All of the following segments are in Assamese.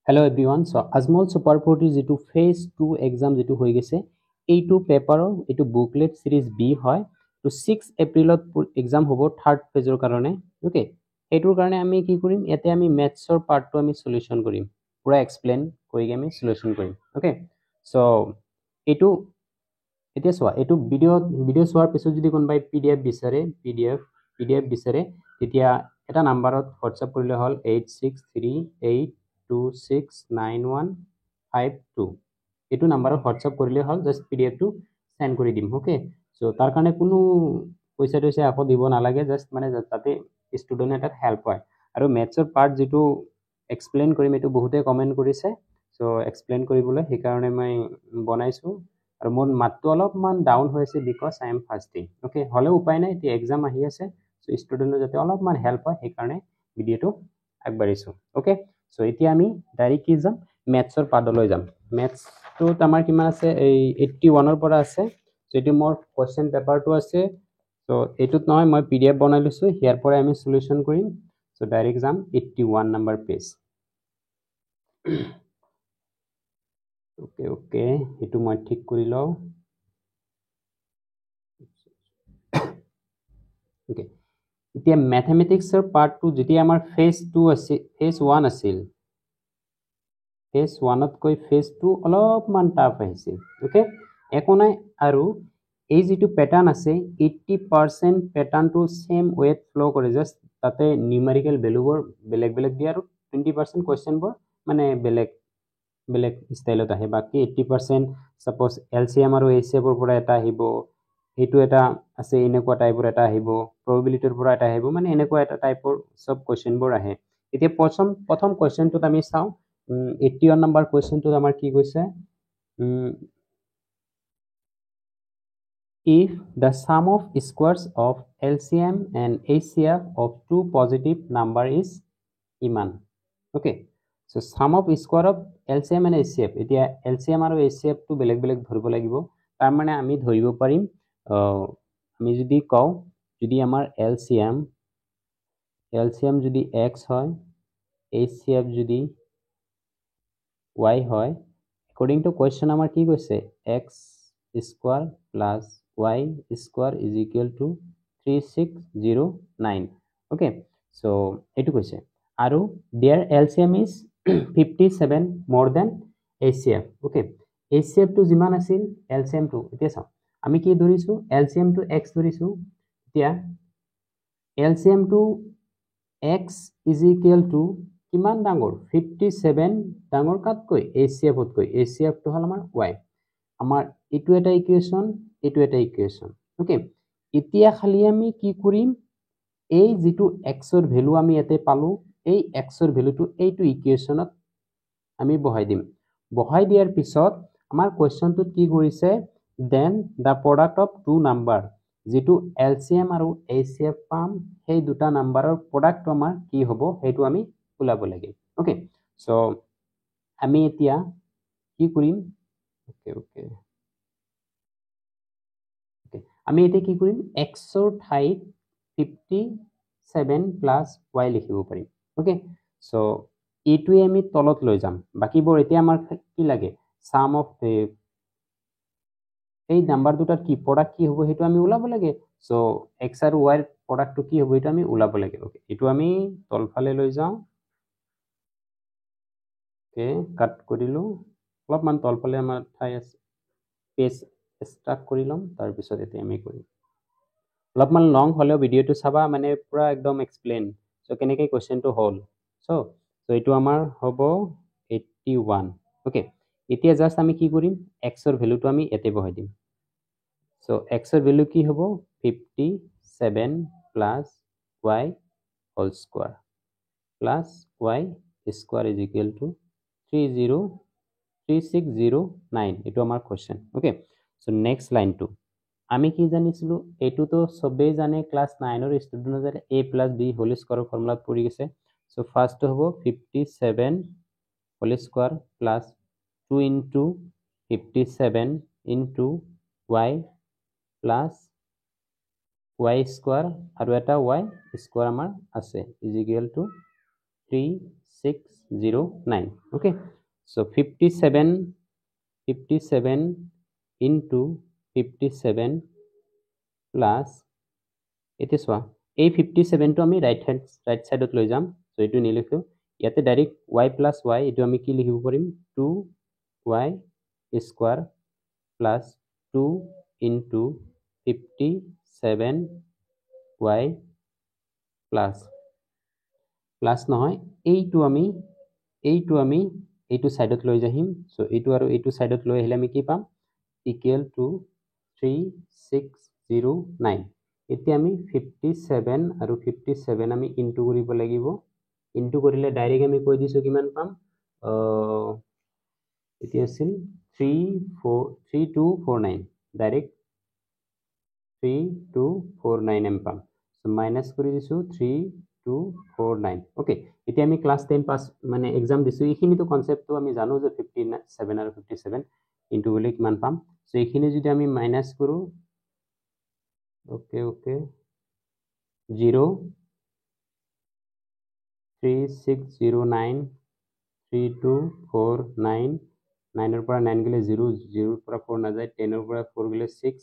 Hello everyone. So Azmol Super 40 যেটো phase 2 exam যেটো হৈ গেছে এইটো পেপাৰৰ এইটো বুকলেট সিৰিজ বি হয় তো 6 এপ্ৰিলত এক্সাম হ'ব থাৰ্ড ফেজৰ কাৰণে ওকে এইটোৰ কাৰণে আমি কি কৰিম ইয়াতে আমি ম্যাথছৰ পাৰ্টটো আমি সলিউশন কৰিম পুৰা এক্সপ্লেইন কৰি আমি সলিউশন কৰিম ওকে সো এইটো এতিয়া চোৱা এইটো ভিডিও চোৱাৰ পিছত যদি কোনবাই পিডিএফ বিচাৰে পিডিএফ বিচাৰে তেতিয়া এটা নাম্বাৰত WhatsApp কৰিলে হ'ল 8638269152 এইটো নাম্বাৰত WhatsApp কৰিলে হ'ল জাস্ট পিডিএফ টো সেন্ড কৰি দিম ওকে সো তাৰ কাৰণে কোনো পইচা দিছে আকৌ দিব নালাগে জাস্ট মানে তাতে ষ্টুডেন্ট এটা হেল্প হয় আৰু ম্যাথছৰ পাৰ্ট যেটো এক্সপ্লেইন কৰিম এটো বহুতে কমেন্ট কৰিছে সো এক্সপ্লেইন কৰিবলৈ সেই কাৰণে মই বনাইছো আৰু মোৰ মাতটো অলপমান ডাউন হৈছে because I am fasting okay হলে উপায় নাই এতিয়া এক্সাম আহি আছে সো ষ্টুডেন্টৰ যাতে অলপমান হেল্প হয় সেই কাৰণে ভিডিওটো আগবাঢ়িছো ওকে সো এতিয়া আমি ডাইৰেক্ট কি যাম ম্যাথছৰ পাৰ্টলৈ যাম ম্যাথছটো আমাৰ কিমান আছে এই 81 ৰ পৰা আছে সো এটো মোৰ কোৱেশ্চন পেপাৰটো আছে সো এটোত নহয় মই পিডিএফ বনাই লৈছো হিয়াৰ পৰা আমি সলিউশন কৰিম সো ডাইৰেক্ট যাম 81 নম্বৰ পেজ ওকে এটো মই ঠিক কৰি লও ওকে এতিয়া ম্যাথমেটিক্সৰ পাৰ্ট 2 যেতিয়া আমাৰ ফেজ 2 আছে ফেজ 1 আছিল ফেজ 1 তকৈ ফেজ 2 অলপমান টাফ আহিছে ওকে একো নাই আৰু এই যেটো প্যাটাৰ্ন আছে 80% প্যাটাৰ্নটো সেম ওয়েত ফ্লো কৰে জাস্ট তাতে নিউমেৰিকেল ভ্যালুবোৰ বেলেগ বেলেগ দিয়া আৰু 20% কোৱেশ্চনবোৰ মানে বেলেগ স্টাইলত আহে বাকি 80% সাপোজ এলসিএম আৰু এইচএফৰ পৰা এটা আহিব এটো এটা আছে এনেকুৱা টাইপৰ এটা আহিব প্ৰবাবিলিটিৰ পৰা এটা আহিব মানে এনেকুৱা এটা টাইপৰ সব কোৱেশ্চনবোৰ আহে এতিয়া প্ৰথম কোৱেশ্চনটোত আমি চাও 81 নম্বৰ কোৱেশ্চনটোত আমাৰ কি কৈছে if the sum of squares of LCM and HCF of two positive number is ইমান okay so sum of square of LCM and HCF এতিয়া LCM আৰু HCF টো বেলেগ বেলেগ ধৰিব লাগিব তাৰ মানে আমি ধৰিব পাৰিম আমি যদি কও যদি আমাৰ LCM যদি x হয় HCF যদি y হয় according to question আমাৰ কি কৈছে x square plus y square is equal to 3609 okay so এটো কৈছে আৰু their LCM is 57 more than HCF okay HCF টো যিমান আছিল LCM টো এতিয়া চাও আমি কি ধৰিছো LCM টো x ধৰিছো এতিয়া LCM টো x is equal to কিমান ডাঙৰ 57 ডাঙৰ কাতকৈ HCF তকৈ HCF টো হল আমাৰ y আমাৰ এটো এটা ইকুৱেশন ওকে এতিয়া খালি আমি কি কৰিম এই যেটো x ৰ ভ্যালু আমি এতে পালো এই x ৰ ভ্যালুটো এইটো ইকুৱেশনত আমি বহাই দিম বহাই দিয়াৰ পিছত আমাৰ কোৱেশ্চনটোত কি কৰিছে then the product of two number যেটো LCM আৰু HCF পাম সেই দুটা নাম্বাৰৰ প্ৰডাক্ট আমাৰ কি হ'ব হেতু আমি উলাব লাগে ওকে সো আমি এতিয়া কি কৰিম ওকে আমি এতিয়া কি কৰিম x ৰ ঠাইত 57 প্লাস y লিখিব পাৰিম ওকে সো এইটোৱে আমি তলত লৈ যাম বাকিবোৰ এতিয়া আমাৰ কি লাগে sum of এই নাম্বাৰ দুটাৰ কি প্ৰডাক্ট কি হ'ব হেতু আমি উলাব লাগে সো x আৰু y ৰ প্ৰডাক্টটো কি হ'ব এটা আমি উলাব লাগে ওকে এটো আমি তলফালে লৈ যাও ওকে কাট কৰিলো অলপমান তলফালে আমাৰ ঠাই আছে পেজ স্টাৰ্ট কৰি লম তাৰ পিছত এতিয়া আমি কৰিম অলপমান লং হলেও ভিডিওটো চাবা মানে পুৰা একদম এক্সপ্লেইন সো কেনেকৈ কোৱেশ্চনটো হল সো এটো আমাৰ হ'ব 81 ওকে এতিয়া জাস্ট আমি কি কৰিম x ৰ ভ্যালুটো আমি এতে বহাই দিম সো x ৰ ভ্যালু কি হ'ব 57 plus y whole square plus y square is equal to 3609 এটো আমাৰ question okay so next line to আমি কি জানিছিলো এটো তো সবে জানে ক্লাস 9 ৰ ষ্টুডেন্ট যাতে a plus b whole square ফৰ্মুলাত পৰি গেছে সো ফাৰ্স্ট হ'ব 57 whole square plus 2 into 57 into y plus y square আৰু এটা y square আমাৰ আছে is equal to 3609 609. Okay, so 57 into 57 plus এতিয়া চোৱা এই 57 টো আমি ৰাইট সাইডত লৈ যাম সো এটো নিলিখো ইয়াতে ডাইৰেক্ট y + y এটো আমি কি লিখিব পাৰিম 2y square plus 2 into 57y plus নহয় এইটো আমি এইটো সাইডত লৈ যাহিম সো এইটো আৰু এইটো সাইডত লৈ আহিলে আমি কি পাম equal to 3609 এতিয়া আমি 57 আৰু 57 আমি ইনটু কৰিব লাগিব ইনটু কৰিলে ডাইৰেক্ট আমি কৈ দিছো কিমান পাম এতিয়া আছিল 3249 ডাইৰেক্ট 3249 এম পাম সো মাইনাস কৰি দিছো 3249 ওকে এতিয়া আমি ক্লাস 10 পাস মানে एग्जाम দিছো এইখিনিটো কনসেপ্টটো আমি জানো যে 57 আৰু 57 ইনটু কৰিলে কিমান পাম সো এইখিনি যদি আমি মাইনাস কৰো ওকে 0 3609 3249 9 এৰ পৰা 9 গলে 0 0 এৰ পৰা 4 না যায় 10 এৰ পৰা 4 গলে 6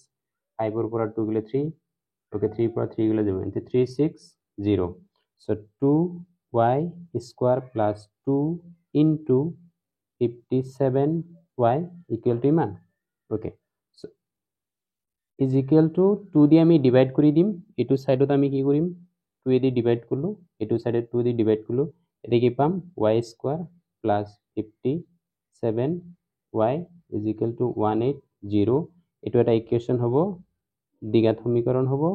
5 এৰ পৰা 2 গলে 3 ওকে 3 পৰা 3 গলে 0 360 so 2y square plus 2 into 57y equal to ইমান okay so is equal to 2 দিয়ে আমি ডিভাইড কৰি দিম এটো সাইডত আমি কি কৰিম 2 দিয়ে ডিভাইড করলো এটো সাইডে 2 দিয়ে ডিভাইড করলো এটা কি পাম y square plus 57y is equal to 180 এটো এটা ইকুয়েশন হবো দ্বিঘাত সমীকরণ হবো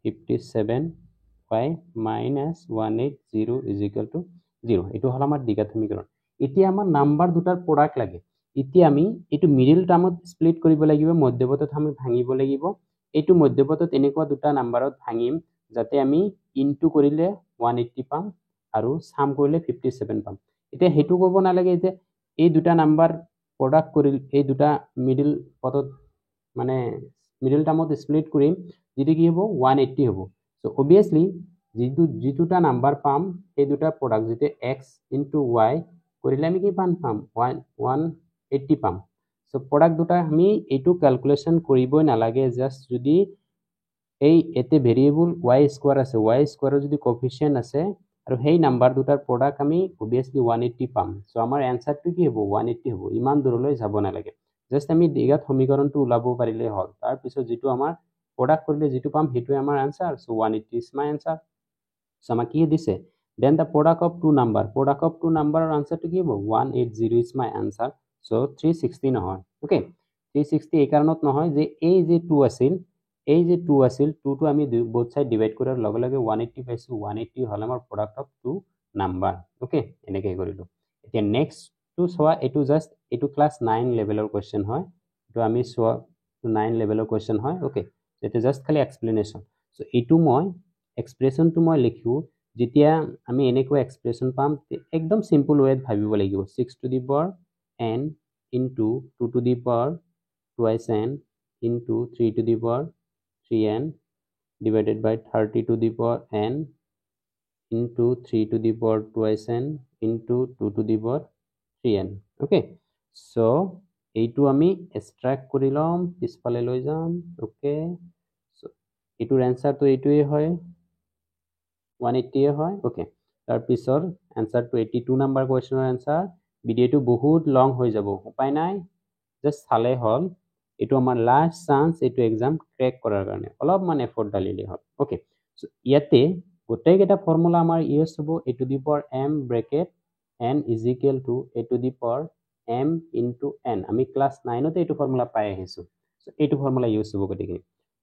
57y minus 180 is equal to 0 এটো হল আমার দ্বিঘাত সমীকরণ এতিয়া আমার নাম্বার দুটার প্রোডাক্ট লাগে এতিয়া আমি এটো মিডল টার্মত স্প্লিট কৰিব লাগিব মধ্যপথত আমি ভাঙিব লাগিব এটো মধ্যপথত এনেকুৱা দুটা নাম্বাৰত ভাঙিম যাতে আমি ইনটু কৰিলে 180 পাম আৰু সাম কৰিলে 57 পাম এতিয়া হেতু ক'ব নালাগে যে এই দুটা নাম্বার প্রোডাক্ট কৰিল এই দুটা মিডল পথত মানে মিডল টাৰ্মত স্প্লিট কৰিম যেটো কি হ'ব 180 হ'ব সো obviously যেটোটা নাম্বার পাম এই দুটা প্রোডাক্ট যেতে x into y কৰিলে আমি কি পাম 180 পাম সো প্ৰোডাক্ট দুটা আমি এইটো ক্যালকুলেশন কৰিবই নালাগে জাস্ট যদি এই এতে ভেৰিয়েবল y স্কয়াৰ আছে y স্কয়াৰৰ যদি কোএফিসিয়েন্ট আছে আৰু সেই নাম্বাৰ দুটাৰ প্ৰোডাক্ট আমি obviously 180 পাম সো আমাৰ আনসাৰটো কি হ'ব 180 হ'ব ইমান দূৰলৈ যাব নালাগে জাস্ট আমি দ্বিঘাত সমীকৰণটো উলাব পাৰিলে হল তাৰ পিছত যেটো আমাৰ প্ৰোডাক্ট কৰিলে যেটো পাম হেতুই আমাৰ answer so 180 is my answer so আমাক কি দিছে then the product of two number or answer to give 180 is my answer so 360 নহয় okay 360 এই কাৰণত নহয় যে এই যে 2 আছিল এই যে 2 আছিল 2 টো আমি both side divide কৰাৰ লগে লগে 180 পাইছো 180 হল আমাৰ product of two number okay এনেকৈ কৰিলো এতিয়া নেক্সট টু সোৱা এটো জাস্ট এটো ক্লাস 9 লেভেলৰ কোৱেশ্চন হয় তো আমি সোৱা 9 লেভেলৰ কোৱেশ্চন হয় okay এটা জাস্ট খালি এক্সপ্লেনেশন সো এটো মই এক্সপ্ৰেশন তো মই লিখো যেতিয়া আমি এনেকুৱা এক্সপ্রেশন পাম একদম সিম্পল ওয়েত ভাবিব লাগিব 6 to the power n into 2 to the power twice n into 3 to the power 3n divided by 30 to the power n into 3 to the power twice n into 2 to the power 3n okay so এইটো আমি এক্সট্ৰাক্ট কৰি লম পিছফালে লৈ যাম ওকে সো এটোৰ আনসাৰ তো এইটোই হয় 180 হয় ওকে তাৰ পিছৰ আনসাৰ তো 82 নাম্বাৰ কোৱেশ্চনৰ আনসাৰ ভিডিওটো বহুত লং হৈ যাব উপায় নাই জাস্ট চালে হল এটো আমাৰ লাস্ট চান্স এটো एग्जाम ক্ৰ্যাক কৰাৰ কাৰণে অলপ মান এফৰ্ট ডালিলে হল ওকে সো ইয়াতে গোটেই কেটা ফৰ্মুলা আমাৰ ইউজ হ'ব a to the power m bracket n is equal to a to the power m into n আমি ক্লাস 9 তে এটো ফর্মুলা পাই আহিছো সো এটো ফর্মুলা ইউজ হ'ব গতিকে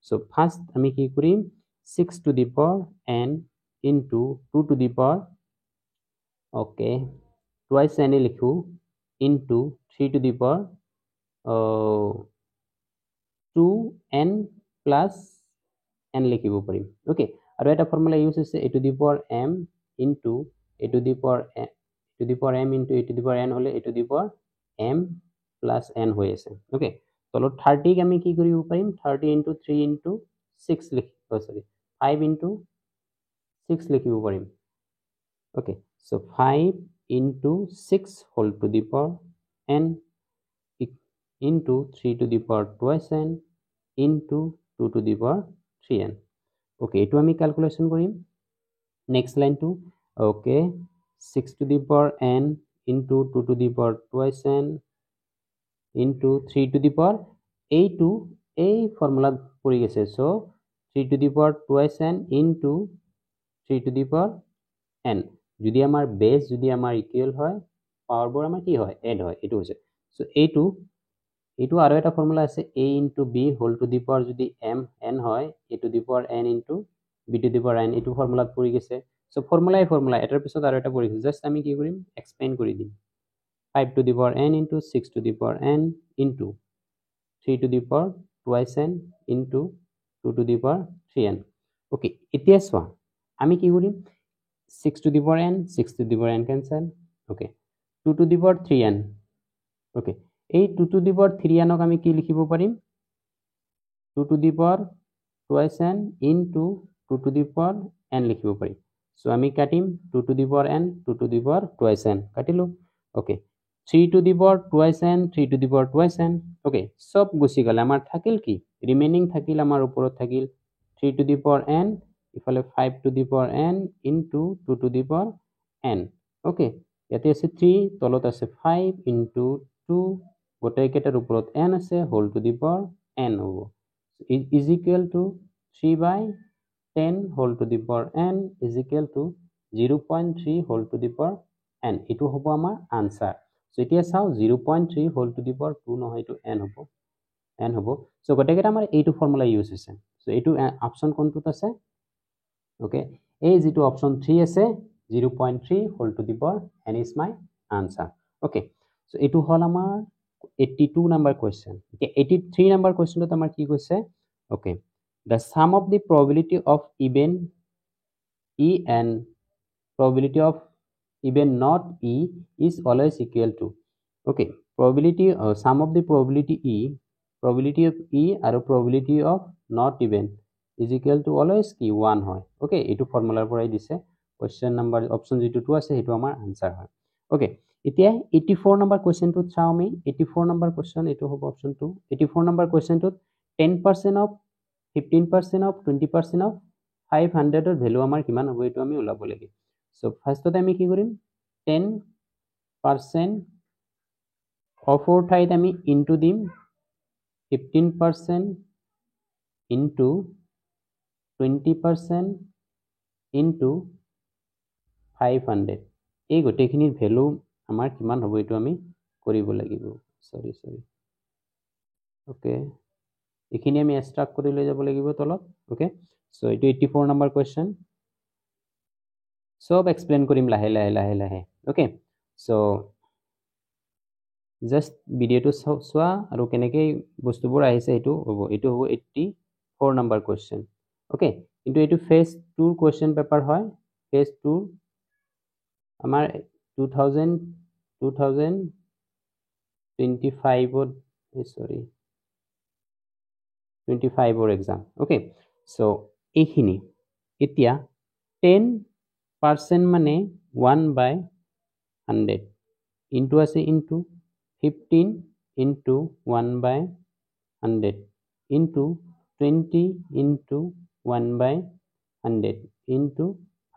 সো ফার্স্ট আমি কি কৰিম 6 to the power n into 2 to the power okay twice n লিখো into 3 to the power 2n plus n লিখিব পাৰিম okay আৰু এটা ফৰ্মুলা ইউজ হৈছে a to the power m into a to the power m into a to the power n হলে a to the power m plus n হৈ আছে okay তলত 30 আমি কি কৰিব পাৰিম 30 into 3 into 6 লিখিব সৰি 5 into 6 লিখিব পাৰিম okay so 5 into 6 whole to the power n into 3 to the power twice n into 2 to the power 3n. Okay, etu ami calculation korim. Next line to okay 6 to the power n into 2 to the power twice n into 3 to the power a2 a formula pori gese, so 3 to the power twice n into 3 to the power n. যদি আমার বেস যদি আমার ইকুয়াল হয় পাওয়াৰবোৰ আমাৰ কি হয় এড হয়, এটো হৈছে সো এইটো আৰু এটা ফৰ্মুলা আছে a into b whole to the power যদি m n হয় a to the power n into b to the power n, এইটো ফৰ্মুলাত পৰি গৈছে। সো ফৰ্মুলা এটাৰ পিছত আৰু এটা পৰি গৈছে, জাস্ট আমি কি কৰিম এক্সপ্লেইন কৰি দিম 5 to the power n into 6 to the power n into 3 to the power twice n into 2 to the power 3n। Okay, এতিয়া চোৱা আমি কি কৰিম 6 to the power n 6 to the power n cancel, okay 2 to the power 3n, okay এই 2 to the power 3n ক আমি কি লিখিব পাৰিম 2 to the power twice n into 2 to the power n লিখিব পাৰিম। সো আমি কাটিম 2 to the power n 2 to the power twice n কাটিলো, okay 3 to the power twice n 3 to the power twice n, okay সব গুছি গলে আমাৰ থাকিল কি ৰিমেইনিং থাকিল আমাৰ ওপৰত থাকিল 3 to the power n ইফালে 5 to the power n into 2 to the power n, okay ইয়াতে আছে 3 তলত আছে 5 into 2 গোটেই কেটাৰ ওপৰত n আছে whole to the power n হ'ব is equal to 3 by 10 whole to the power n is equal to 0.3 whole to the power n, এটো হ'ব আমাৰ আনসাৰ। সো এতিয়া চাও 0.3 whole to the power 2 নহয় এটো n হ'ব। সো গোটেই কেটা আমাৰ এইটো ফৰ্মুলা ইউজ হৈছে। সো এইটো অপচন কোনটোত আছে, okay এই যেটো অপশন 3 আছে 0.3 whole to the power n is my answer, okay so এটো হল আমাৰ 82 number question। okay 83 number question তো আমাৰ কি কৈছে, okay the sum of the probability of event e and probability of event not e is always equal to, okay probability sum of the probability of e আৰু probability of not event is equal to always কি 1 হয়। okay এটো ফৰ্মুলাৰ পৰাই দিছে, question number option যেটো 2 আছে হেতু আমাৰ আনসাৰ হয়। okay এতিয়া 84 number question তো চাও আমি 84 number question এটো হ'ব option 2। 84 number question তো 10% of 15% of 20% of 500 এর ভ্যালু আমাৰ কিমান হ'ব এটো আমি উলাব লাগিব। সো ফাৰ্স্টতে আমি কি কৰিম 10% of ওর ঠাইত আমি ইনটু দিম 15% into 20% into 500 এই গোটেইখিনিৰ ভ্যালু আমাৰ কিমান হ'ব এটো আমি কৰিব লাগিব। সৰি okay এখিনি আমি এক্সট্ৰাক্ট কৰি লৈ যাব লাগিব তলত। okay সো এটো 84 নম্বৰ কোৱেশ্চন সব এক্সপ্লেইন কৰিম লাহে লাহে। okay সো জাস্ট ভিডিওটো চোৱা আৰু কেনেকৈ বস্তুবোৰ আহিছে এটো হ'ব 84 নম্বৰ কোৱেশ্চন। okay কিন্তু এটো ফেজ 2 কোৱেশ্চন পেপাৰ হয়, ফেজ 2 আমাৰ 25 এক্সাম। okay সো এইখিনি এতিয়া 10% মানে 1/100 ইনটু আছে into 15 into 1/100 into 20 into 1/100 into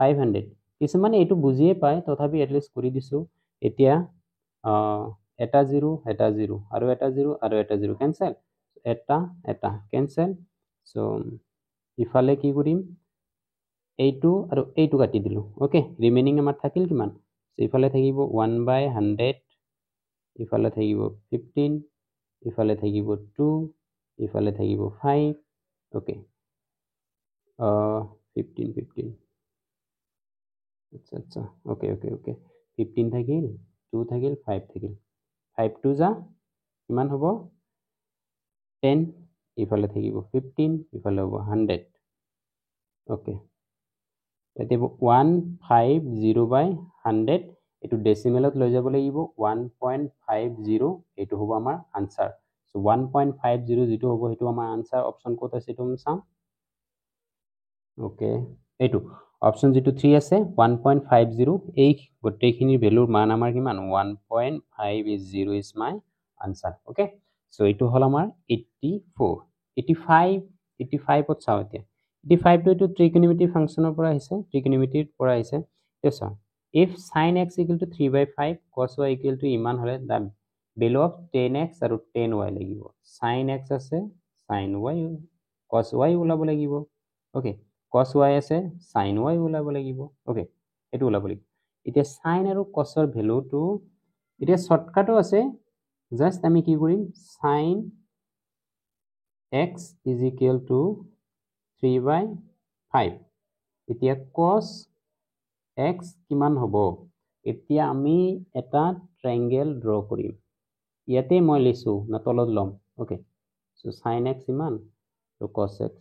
500 কিছুমানে এটো বুজিয়ে পায় তথাপি এটলিস্ট কৰি দিছো। এতিয়া এটা 0 এটা 0 আৰু এটা 0 আৰু এটা 0 ক্যান্সেল, এটা ক্যান্সেল। সো ইফালে কি কৰিম এইটো আৰু এইটো কাটি দিলো। ওকে ৰিমেইনিং আমাৰ থাকিল কিমান, সো ইফালে থাকিব 1/100 ইফালে থাকিব 15 ইফালে থাকিব 2 ইফালে থাকিব 5 ওকে 15 আচ্ছা ওকে 15 থাকিল 2 থাকিল 5 থাকিল 5 2 যা কিমান হ'ব 10 ইফালে থাকিব 15 ইফালে হ'ব 100 ওকে এতিয়া 150/100 এটো ডেসিমেলত লৈ যাব লাগিব 1.50 এটো হ'ব আমাৰ আনসাৰ। সো 1.50 যেটো হ'ব হেতু আমাৰ আনসাৰ অপশন কোড আছে এটো আমি চাম। ওকে এইটো অপশন যেটো 3 আছে 1.50 এই গোটেইখিনিৰ ভ্যালুৰ মান আমাৰ কিমান 1.50 is my answer. Okay, so এইটো হল আমাৰ 84 85 ত চাও এতিয়া 85 টো এইটো trigonometry ফাংচনৰ পৰা আহিছে trigonometry পৰা আহিছে এছা if sin x equal to 3/5 cos y equal to ইমান হলে দা value of 10x আৰু 10y লাগিব sin x আছে sin y cos y ওলাব লাগিব okay cos y আছে sin y ওলাব লাগিব okay এটো ওলাব লাগিব এতিয়া sin আৰু cos ৰ ভ্যালু টো এতিয়া শৰ্টকাটও আছে জাস্ট আমি কি কৰিম sin x is equal to 3/5 এতিয়া cos x কিমান হ'ব এতিয়া আমি এটা ট্ৰায়াঙ্গেল ড্ৰ কৰিম ইয়াতে মই লিখছো না তলত লম ওকে সো sin x ইমান আৰু cos x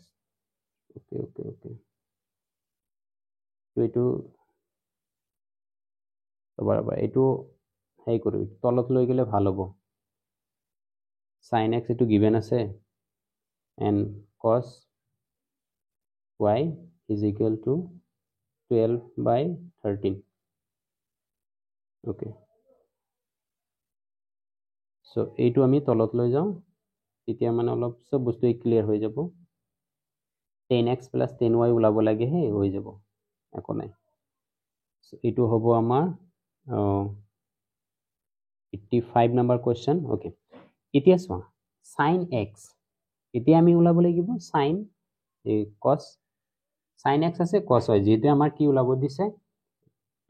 okay okay okay তো এটো বাৰবাৰ এটো হেই কৰো তলত লৈ গলে ভাল হ'ব sin x এটো গিভেন আছে and cos y is equal to 12/13 okay so এইটো আমি তলত লৈ যাও তেতিয়া মানে অলপ সব বস্তু ক্লিয়াৰ হৈ যাব 10x + 10y ওলাব লাগে হে হৈ যাব একো নাই so এইটো হ'ব আমাৰ 85 number question okay এতিয়া চোৱা sin x এতিয়া আমি ওলাব লাগিব sin cos sin x আছে cos y যেটো আমাৰ কি ওলাব দিছে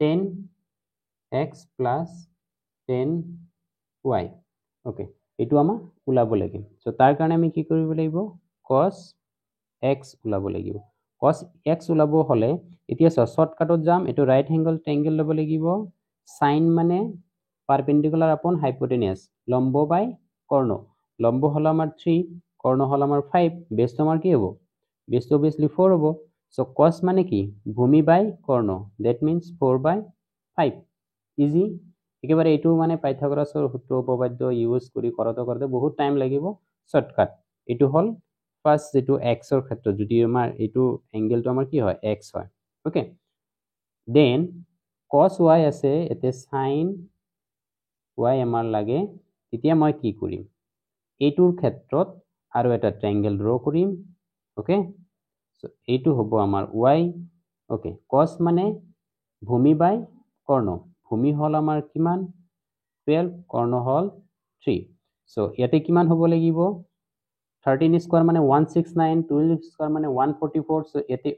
10x + 10y okay এটো আমাৰ ওলাব লাগিব সো তাৰ কাৰণে আমি কি কৰিব লাগিব cos x ওলাব লাগিব cos x ওলাব হলে এতিয়া শর্টকাটত যাম এটো রাইট এঙ্গেল ট্রায়াঙ্গেল লব লাগিব sin মানে পারপেন্ডিকুলার আপন হাইপোটেনিয়াস লম্ব বাই কর্ণ লম্ব হলো আমার 3 কর্ণ হলো আমার 5 বেস তো আমার কি হবে বেস তো অবভিয়াসলি 4 হবে সো cos মানে কি ভূমি বাই কর্ণ দ্যাট মিন্স 4/5 ইজি একেবারে এটো মানে পাইথাগোৰাসৰ সূত্ৰ উপপাদ্য ইউজ কৰি কৰতে বহুত টাইম লাগিব শৰ্টকাট এটো হল ফাৰ্স্ট যেটো x ৰ ক্ষেত্ৰত যদি আমাৰ এটো এঙ্গেলটো আমাৰ কি হয় x হয় ওকে দেন cos y আছে এতে sin y আমাৰ লাগে তেতিয়া মই কি কৰিম এটোৰ ক্ষেত্ৰত আৰু এটা ট্ৰায়াঙ্গেল ড্ৰ কৰিম ওকে সো এটো হ'ব আমাৰ y ওকে cos মানে ভূমি বাই কৰ্ণ ভূমি হল আমাৰ কিমান 12 কৰ্ণ হল 3 সো ইয়াতে কিমান হ'ব লাগিব 13 স্কয়ার মানে 169 12 স্কয়ার মানে 144 সো ইয়াতে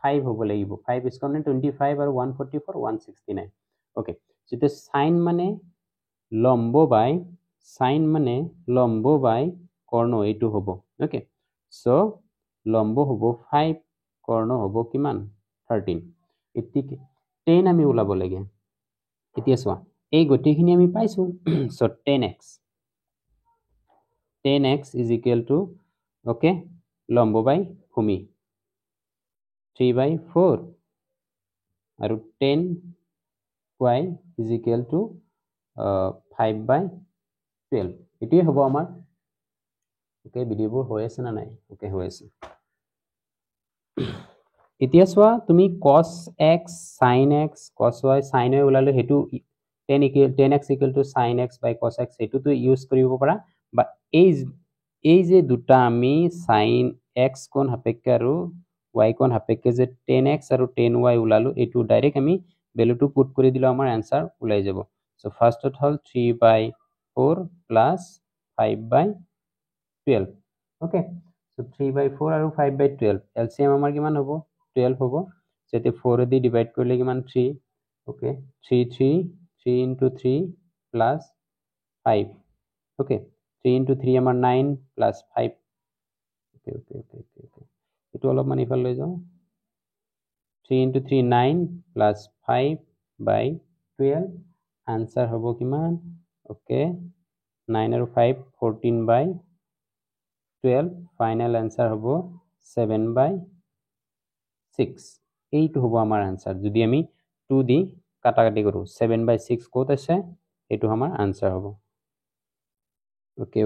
5 হ'ব লাগিব 5 স্কয়ার মানে 25 আৰু 144 169 ওকে যেটো sin মানে লম্ব বাই কর্ণ এটো হ'ব ওকে সো লম্ব হ'ব 5 কর্ণ হ'ব কিমান 13 এতিকে 10 আমি ওলাব লাগে এতিয়া চোৱা এই গতিখিনি আমি পাইছো so 10x is equal to okay লম্ব বাই ভূমি 3/4 আৰু 10y is equal to 5/12 এটোই হ'ব আমাৰ ওকে ভিডিওবোৰ হৈ আছে না নাই ওকে হৈ আছে এতিয়া চোৱা তুমি cos x sin x cos y sin y ওলালে হেতু 10x equal to sin x by cos x হেতু তো ইউজ কৰিব পাৰা বা এই যে দুটা আমি sin x কোণ সাপেক্ষে আৰু y কোণ সাপেক্ষে যে 10x আৰু 10y ওলালো এটো ডাইৰেক্ট আমি ভ্যালুটো পুট কৰি দিলে আমাৰ आंसर ওলাই যাব সো ফার্স্টত হল 3/4 plus 5/12 okay so 3/4 আৰু 5/12 LCM আমাৰ কিমান হ'ব 12 হ'ব যেতে 4 দি ডিভাইড কৰিলে কিমান 3 okay 3 into 3 plus 5 okay 3 into 3 আমাৰ 9 plus 5 okay এটো অলপ মানে ইফাল লৈ যাও 3 into 3 9 plus 5/12 आंसर হ'ব কিমান okay 9 আৰু 5 14/12 ফাইনাল आंसर হ'ব 7/6 এইটো হ'ব আমাৰ आंसर যদি আমি 2 দি কাটাকাটি কৰো 7/6 কত আছে এটো আমাৰ आंसर হ'ব okay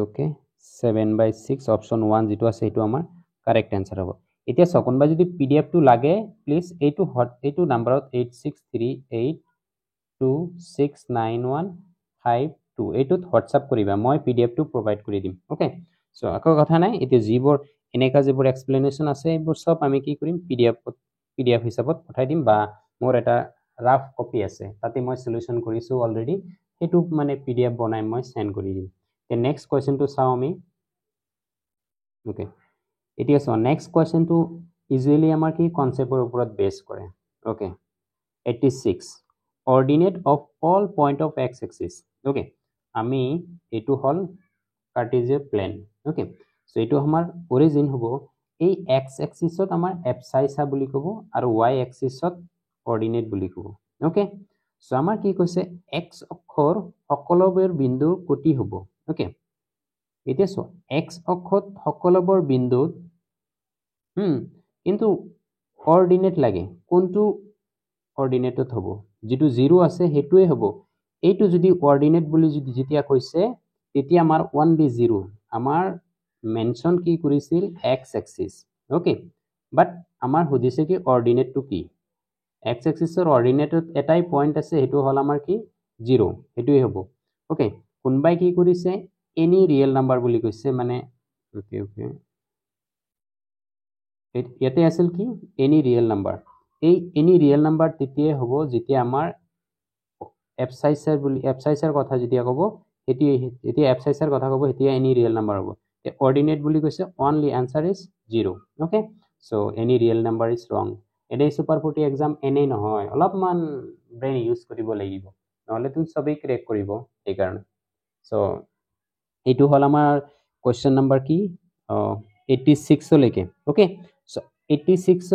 7/6 অপশন 1 যেটো আছে এটো আমাৰ কারেক্ট आंसर হ'ব এতিয়া চাওক কোনোবা যদি PDF টো লাগে প্লিজ এইটো নাম্বাৰত 8638269152 এইটোত হোৱাটসঅ্যাপ কৰিবা মই PDF টো প্ৰভাইড কৰি দিম ওকে সো আকৌ কথা নাই এতিয়া যিবোৰ এনেকা যিবোৰ এক্সপ্লেনেশন আছে এইবোৰ সব আমি কি কৰিম PDF হিচাপত পঠাই দিম বা মোৰ এটা ৰাফ কপি আছে তাতে মই সলিউশন কৰিছো অলৰেডি সেইটো মানে PDF বনাই মই সেন্ড কৰি দিম তে নেক্সট কোৱেশ্চনটো চাও আমি ওকে এতিয়া সো নেক্সট কোৱেশ্চনটো ইউজুৱেলি আমাৰ কি কনসেপ্টৰ ওপৰত বেস কৰে okay 86 ordinate of all point of x axis okay আমি এটো হল কার্টেসিয়ান প্লেন ওকে সো এটো আমাৰ অৰিজিন হ'ব এই x axisত আমাৰ abscissa বুলি কব আৰু y axisত ordinate বুলি কব ওকে সো আমাৰ কি কৈছে x অক্ষৰ সকলোবোৰ বিন্দু কোটি হ'ব ওকে এতিয়া সো x অক্ষত সকলোবোৰ বিন্দুত কিন্তু ordinate লাগে কোনটো ordinateত হ'ব যেটো 0 আছে হেতুৱে হ'ব এইটো যদি ordinate বুলি যদি যেতিয়া কৈছে তেতিয়া আমাৰ 1b0 আমাৰ মেনশন কি কৰিছিল x axis ওকে বাট আমাৰ হদিছে কি ordinate টো কি x axisৰ ordinateত এটাই পইণ্ট আছে হেতু হল আমাৰ কি 0 হেতুৱে হ'ব ওকে কোনবাই কি কৰিছে এনি ৰিয়েল নাম্বাৰ বুলি কৈছে মানে ওকে ওকে ইয়াতে আছিল কি এনি ৰিয়েল নাম্বাৰ এই এনি ৰিয়েল নাম্বাৰ তেতিয়াই হ'ব যেতিয়া আমাৰ abscissৰ কথা যেতিয়া ক'ব এতিয়া abscissৰ কথা ক'ব এতিয়া এনি ৰিয়েল নাম্বাৰ হ'ব তে ordinate বুলি কৈছে only answer is 0 okay so any real number is wrong এনে সুপাৰ 40 एग्जाम এনে নহয় অলপমান ব্ৰেইন ইউজ কৰিব লাগিব নহলে তুমি সবেই ক্ৰেক কৰিব এই কাৰণে সো এইটো হল আমাৰ কোৱেশ্চন নাম্বাৰ কি 86 লৈকে ওকে সো 86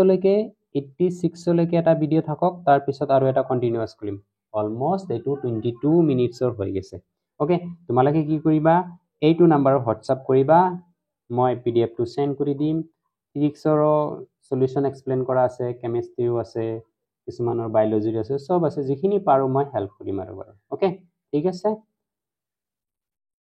লৈকে এটা ভিডিও থাকক তাৰ পিছত আৰু এটা কন্টিনিউয়াস কৰিম অলমোস্ট এইটো 22 মিনিটছৰ হৈ গৈছে ওকে তোমালোকে কি কৰিবা এইটো নাম্বাৰৰ হোৱাটসঅ্যাপ কৰিবা মই PDF টো সেন্ড কৰি দিম ফিজিক্সৰ সলিউশন এক্সপ্লেইন কৰা আছে কেমিষ্ট্ৰিও আছে কিছুমানৰ বায়োলজিৰ আছে সব আছে যিখিনি পাৰো মই হেল্প কৰিম আৰু ওকে ঠিক আছে